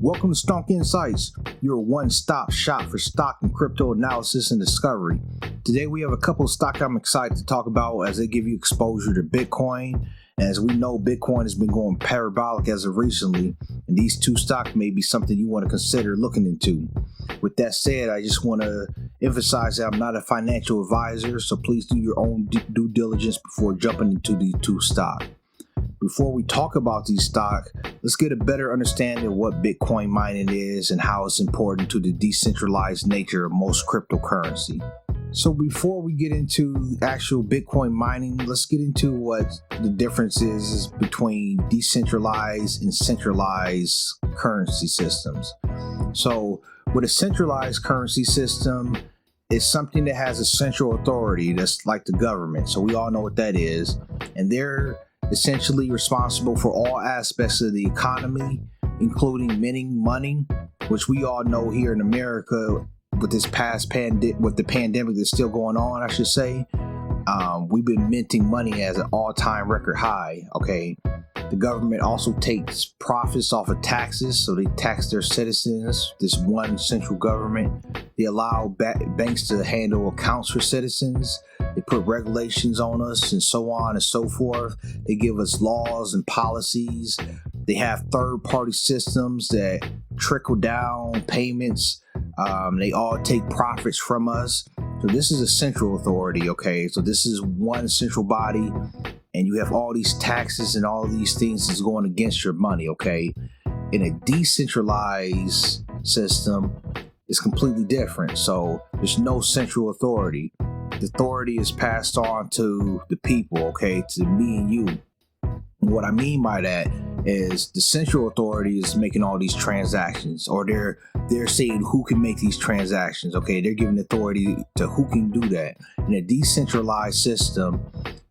Welcome to Stonk Insights, your one-stop shop for stock and crypto analysis and discovery. Today we have a couple of stocks I'm excited to talk about as they give you exposure to Bitcoin. And as we know, Bitcoin has been going parabolic as of recently, and these two stocks may be something you want to consider looking into. With that said, I just want to emphasize that I'm not a financial advisor, so please do your own due diligence before jumping into these two stocks. Before we talk about these stocks, let's get a better understanding of what Bitcoin mining is and how it's important to the decentralized nature of most cryptocurrency. So before we get into actual Bitcoin mining, let's get into what the difference is between decentralized and centralized currency systems. So with a centralized currency system, it's something that has a central authority that's like the government. So we all know what that is. And they're essentially responsible for all aspects of the economy, including minting money, which we all know here in America with this with the pandemic that's still going on, I should say. We've been minting money as an all-time record high. Okay, the government also takes profits off of taxes, so they tax their citizens. This one central government. They allow banks to handle accounts for citizens. They put regulations on us and so on and so forth. They give us laws and policies. They have third-party systems that trickle down payments. They all take profits from us. So this is a central authority, okay? So this is one central body, and you have all these taxes and all these things that's going against your money, okay? In a decentralized system, it's completely different. So there's no central authority. The authority is passed on to the people, okay, to me and you. And what I mean by that is the central authority is making all these transactions, or they're saying who can make these transactions, okay? They're giving authority to who can do that. In a decentralized system,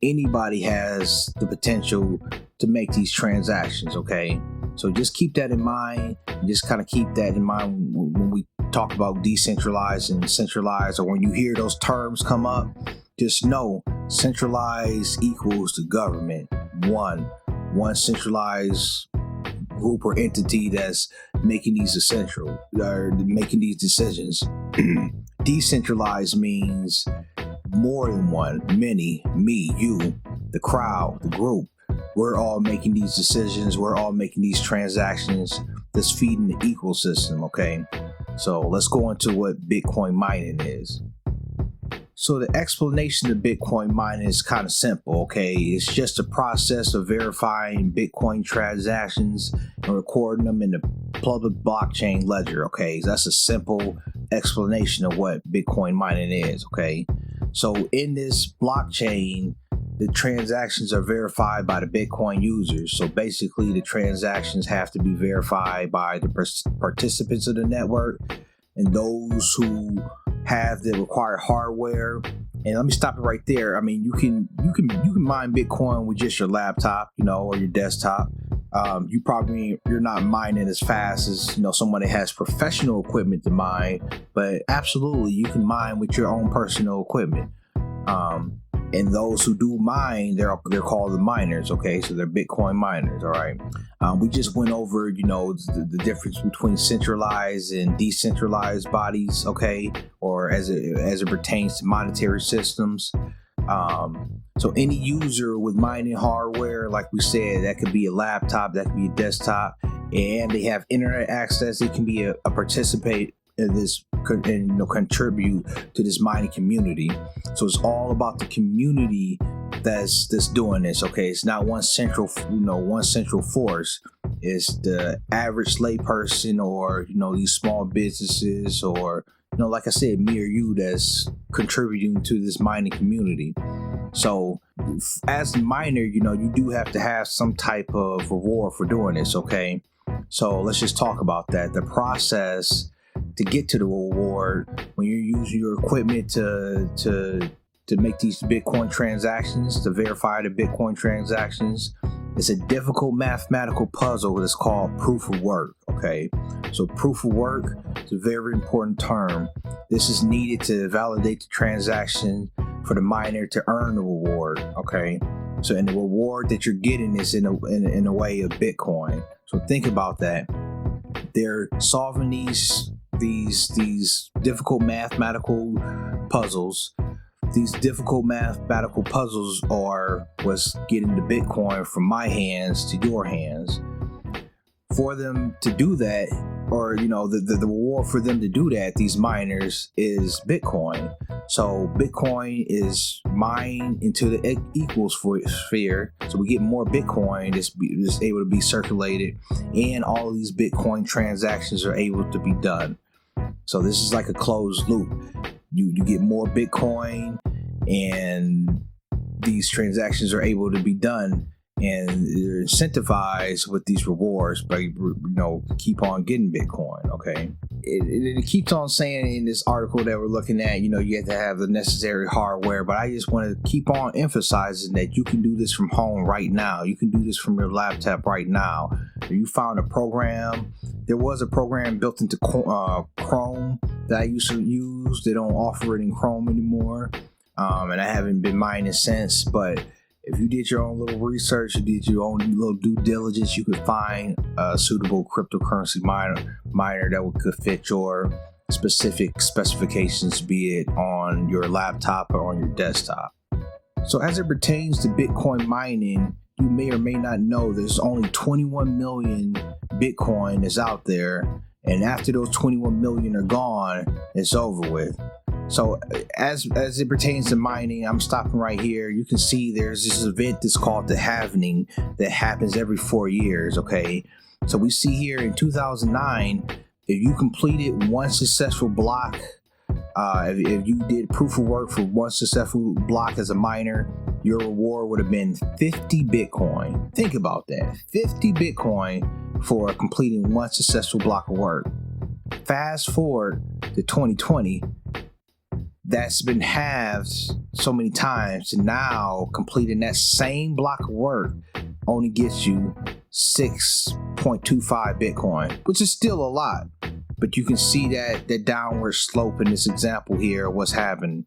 anybody has the potential to make these transactions, okay? So just keep that in mind. Just kind of keep that in mind when we talk about decentralized and centralized, or when you hear those terms come up, just know centralized equals the government. One centralized group or entity that's making these making these decisions. Decentralized means more than one, many, me, you, the crowd, the group. We're all making these decisions. We're all making these transactions that's feeding the ecosystem, okay? So let's go into what Bitcoin mining is. So the explanation of Bitcoin mining is kind of simple, okay? It's just a process of verifying Bitcoin transactions and recording them in the public blockchain ledger, okay? That's a simple explanation of what Bitcoin mining is, okay? So in this blockchain, the transactions are verified by the Bitcoin users. So basically the transactions have to be verified by the participants of the network and those who have the required hardware. And let me stop it right there. I mean, you can mine Bitcoin with just your laptop, or your desktop. You're not mining as fast as someone that has professional equipment to mine, but absolutely you can mine with your own personal equipment. And those who do mine, they're called the miners, okay? So they're Bitcoin miners, all right? We just went over, the difference between centralized and decentralized bodies, okay? Or as it pertains to monetary systems. So any user with mining hardware, like we said, that could be a laptop, that could be a desktop, and they have internet access. They can be a participant in this and contribute to this mining community. So it's all about the community that's doing this, okay? It's not one central force. It's the average layperson, or these small businesses, or like I said, me or you, that's contributing to this mining community. So as a miner, you do have to have some type of reward for doing this, okay? So let's just talk about that. The process to get to the reward when you're using your equipment to make these Bitcoin transactions, to verify the Bitcoin transactions, it's a difficult mathematical puzzle that's called proof of work, okay? So proof of work is a very important term. This is needed to validate the transaction for the miner to earn the reward, okay? So, and the reward that you're getting is in a way of Bitcoin. So think about that. they're solving these difficult mathematical puzzles. These difficult mathematical puzzles are what's getting the Bitcoin from my hands to your hands. For them to do that, or the reward for them to do that, these miners, is Bitcoin. So Bitcoin is mined into the equal sphere, so we get more Bitcoin that's able to be circulated, and all of these Bitcoin transactions are able to be done. So this is like a closed loop. You get more Bitcoin, and these transactions are able to be done, and they're incentivized with these rewards by keep on getting Bitcoin. Okay, it keeps on saying in this article that we're looking at, you have to have the necessary hardware, but I just want to keep on emphasizing that you can do this from home right now. You can do this from your laptop right now. If you found a program, there was a program built into Chrome that I used to use. They don't offer it in Chrome anymore, and I haven't been mining since. But if you did your own little research, you did your own little due diligence, you could find a suitable cryptocurrency miner that could fit your specific specifications, be it on your laptop or on your desktop. So as it pertains to Bitcoin mining, you may or may not know there's only 21 million Bitcoin that's out there, and after those 21 million are gone, it's over with. So as it pertains to mining, I'm stopping right here. You can see there's this event that's called the halvening that happens every 4 years. Okay, so we see here in 2009, if you completed one successful block, if you did proof of work for one successful block as a miner, your reward would have been 50 Bitcoin. Think about that, 50 Bitcoin for completing one successful block of work. Fast forward to 2020. That's been halved so many times, and now completing that same block of work only gets you 6.25 Bitcoin, which is still a lot. But you can see that downward slope in this example here, what's happening.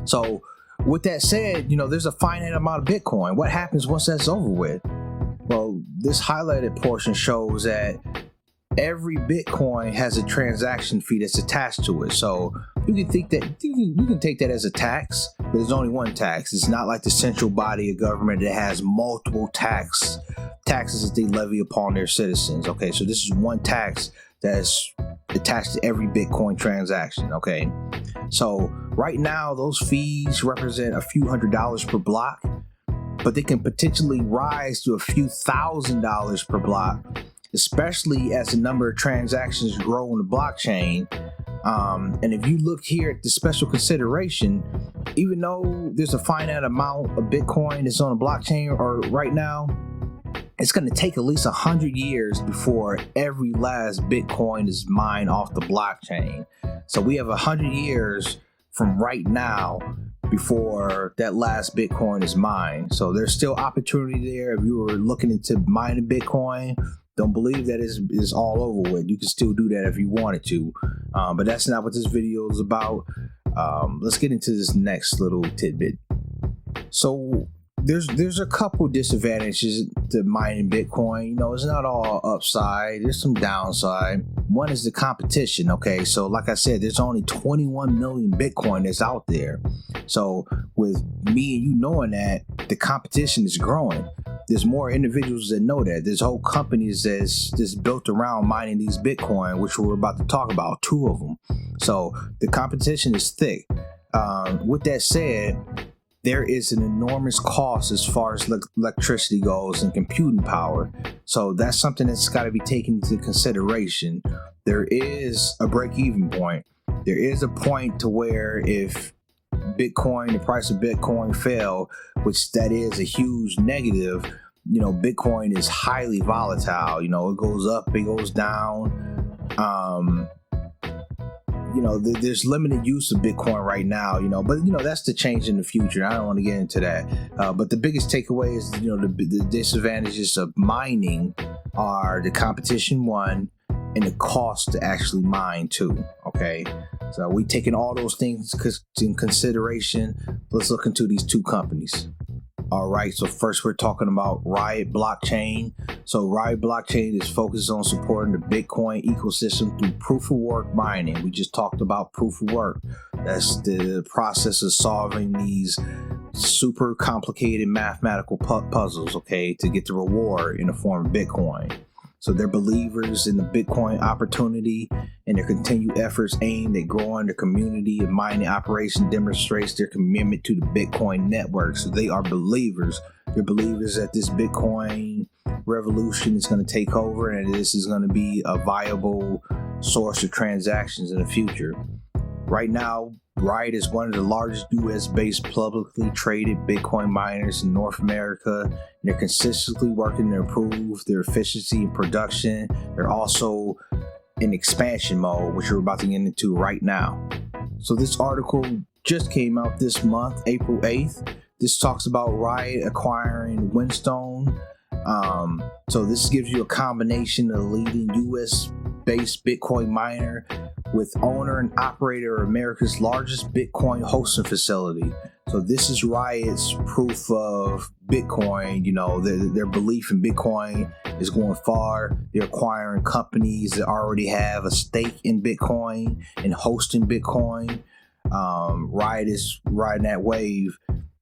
So with that said, there's a finite amount of Bitcoin. What happens once that's over with? Well, this highlighted portion shows that every Bitcoin has a transaction fee that's attached to it. So you can think that you can take that as a tax, but there's only one tax. It's not like the central body of government that has multiple taxes that they levy upon their citizens. Okay, so this is one tax that's attached to every Bitcoin transaction. Okay, so right now those fees represent a few $100s per block, but they can potentially rise to a few $1,000s per block, especially as the number of transactions grow on the blockchain. And if you look here at the special consideration, even though there's a finite amount of Bitcoin that's on the blockchain or right now, it's going to take at least 100 years before every last Bitcoin is mined off the blockchain. So we have 100 years from right now before that last Bitcoin is mined. So there's still opportunity there. If you were looking into mining Bitcoin, don't believe that is all over with. You can still do that if you wanted to, but that's not what this video is about. Let's get into this next little tidbit. So there's a couple disadvantages to mining Bitcoin. It's not all upside. There's some downside. One is the competition. Okay, so like I said, there's only 21 million Bitcoin that's out there. So with me and you knowing that, the competition is growing. There's more individuals that know that. There's whole companies that's built around mining these Bitcoin, which we're about to talk about, 2 of them. So the competition is thick. With that said, there is an enormous cost as far as electricity goes and computing power. So that's something that's got to be taken into consideration. There is a break-even point. There is a point to where if the price of Bitcoin fell, which that is a huge negative, Bitcoin is highly volatile. It goes up, it goes down. There's limited use of Bitcoin right now, but that's the change in the future. I don't want to get into that. But the biggest takeaway is, the disadvantages of mining are the competition, one, and the cost to actually mine, two. Okay, so we taking all those things in consideration. Let's look into these 2 companies. All right, so first we're talking about Riot Blockchain. So Riot Blockchain is focused on supporting the Bitcoin ecosystem through proof of work mining. We just talked about proof of work. That's the process of solving these super complicated mathematical puzzles, okay, to get the reward in the form of Bitcoin. So they're believers in the Bitcoin opportunity, and their continued efforts aimed at growing the community of mining operation demonstrates their commitment to the Bitcoin network. So they are believers. They're believers that this Bitcoin revolution is going to take over, and this is going to be a viable source of transactions in the future. Right now, Riot is one of the largest US-based publicly traded Bitcoin miners in North America. And they're consistently working to improve their efficiency and production. They're also in expansion mode, which we're about to get into right now. So this article just came out this month, April 8th. This talks about Riot acquiring Whinstone. So this gives you a combination of leading US-based Bitcoin miner with owner and operator of America's largest Bitcoin hosting facility. So this is Riot's proof of Bitcoin. You know, their belief in Bitcoin is going far. They're acquiring companies that already have a stake in Bitcoin and hosting Bitcoin. Riot is riding that wave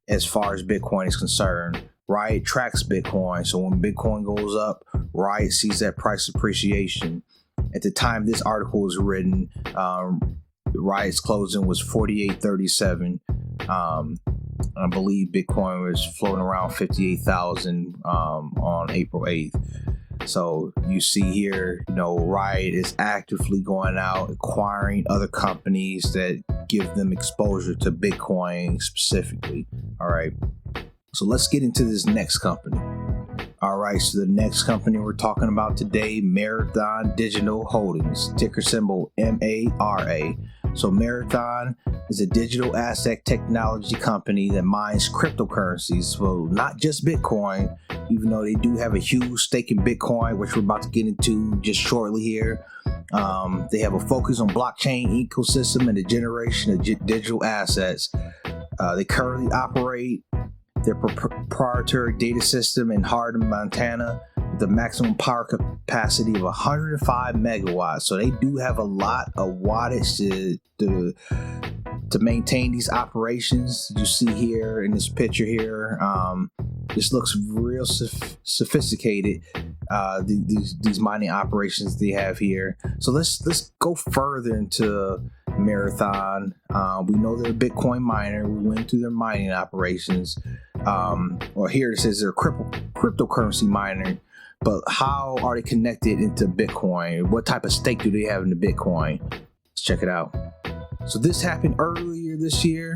as far as Bitcoin is concerned. Riot tracks Bitcoin. So when Bitcoin goes up, Riot sees that price appreciation. At the time this article was written, Riot's closing was 48.37. I believe Bitcoin was floating around 58,000 on April 8th. So you see here, you know, Riot is actively going out acquiring other companies that give them exposure to Bitcoin specifically. All right. So let's get into this next company. All right, so the next company we're talking about today, Marathon Digital Holdings, ticker symbol MARA. So Marathon is a digital asset technology company that mines cryptocurrencies. Well, not just Bitcoin, even though they do have a huge stake in Bitcoin, which we're about to get into just shortly here. They have a focus on blockchain ecosystem and the generation of digital assets. They currently operate their proprietary data system in Hardin, Montana, with a maximum power capacity of 105 megawatts. So they do have a lot of wattage to maintain these operations. You see here in this picture here, this looks real sophisticated. These mining operations they have here. So let's go further into Marathon. We know they're a Bitcoin miner. We went through their mining operations. Or here it says they're a cryptocurrency miner, but how are they connected into Bitcoin? What type of stake do they have in the Bitcoin? Let's check it out. So this happened earlier this year,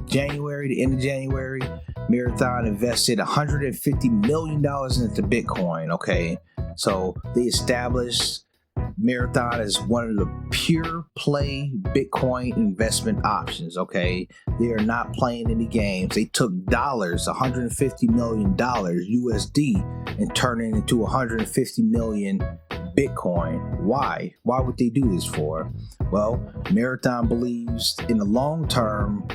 January, the end of January. Marathon invested $150 million into Bitcoin. Okay, so they established Marathon is one of the pure play Bitcoin investment options. Okay, they are not playing any games. They took $150 million USD and turned it into 150 million Bitcoin. Why would they do this for? Well, Marathon believes in the long term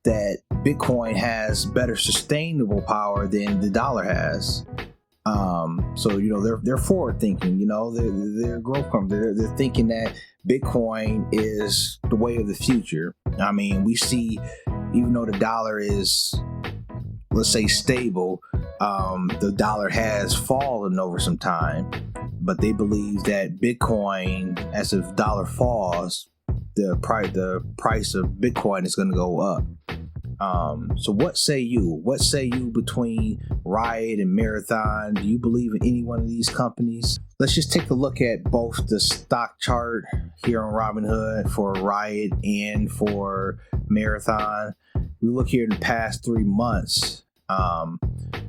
that Bitcoin has better sustainable power than the dollar has. So, you know, they're forward thinking, you know, they're growth company. They're thinking that Bitcoin is the way of the future. I mean, we see, even though the dollar is, let's say, stable, the dollar has fallen over some time, but they believe that Bitcoin, as the dollar falls, the price of Bitcoin is going to go up. So what say you? What say you between Riot and Marathon? Do you believe in any one of these companies? Let's just take a look at both the stock chart here on Robinhood for Riot and for Marathon. We look here in the past 3 months.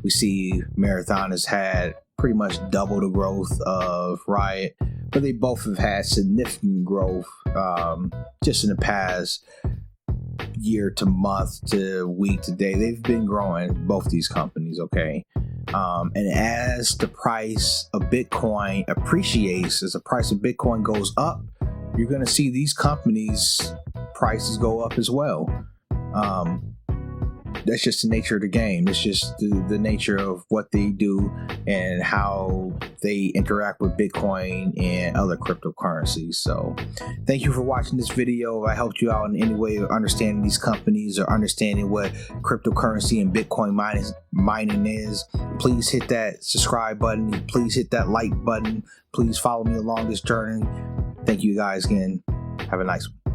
We see Marathon has had pretty much double the growth of Riot, but they both have had significant growth just in the past year to month to week to day. They've been growing, both these companies, okay? And as the price of Bitcoin appreciates, as the price of Bitcoin goes up, you're going to see these companies' prices go up as well. that's just the nature of the game. It's just the nature of what they do and how they interact with Bitcoin and other cryptocurrencies. So thank you for watching this video. If I helped you out in any way of understanding these companies or understanding what cryptocurrency and Bitcoin mining is, please hit that subscribe button. Please hit that like button. Please follow me along this journey. Thank you guys again. Have a nice one.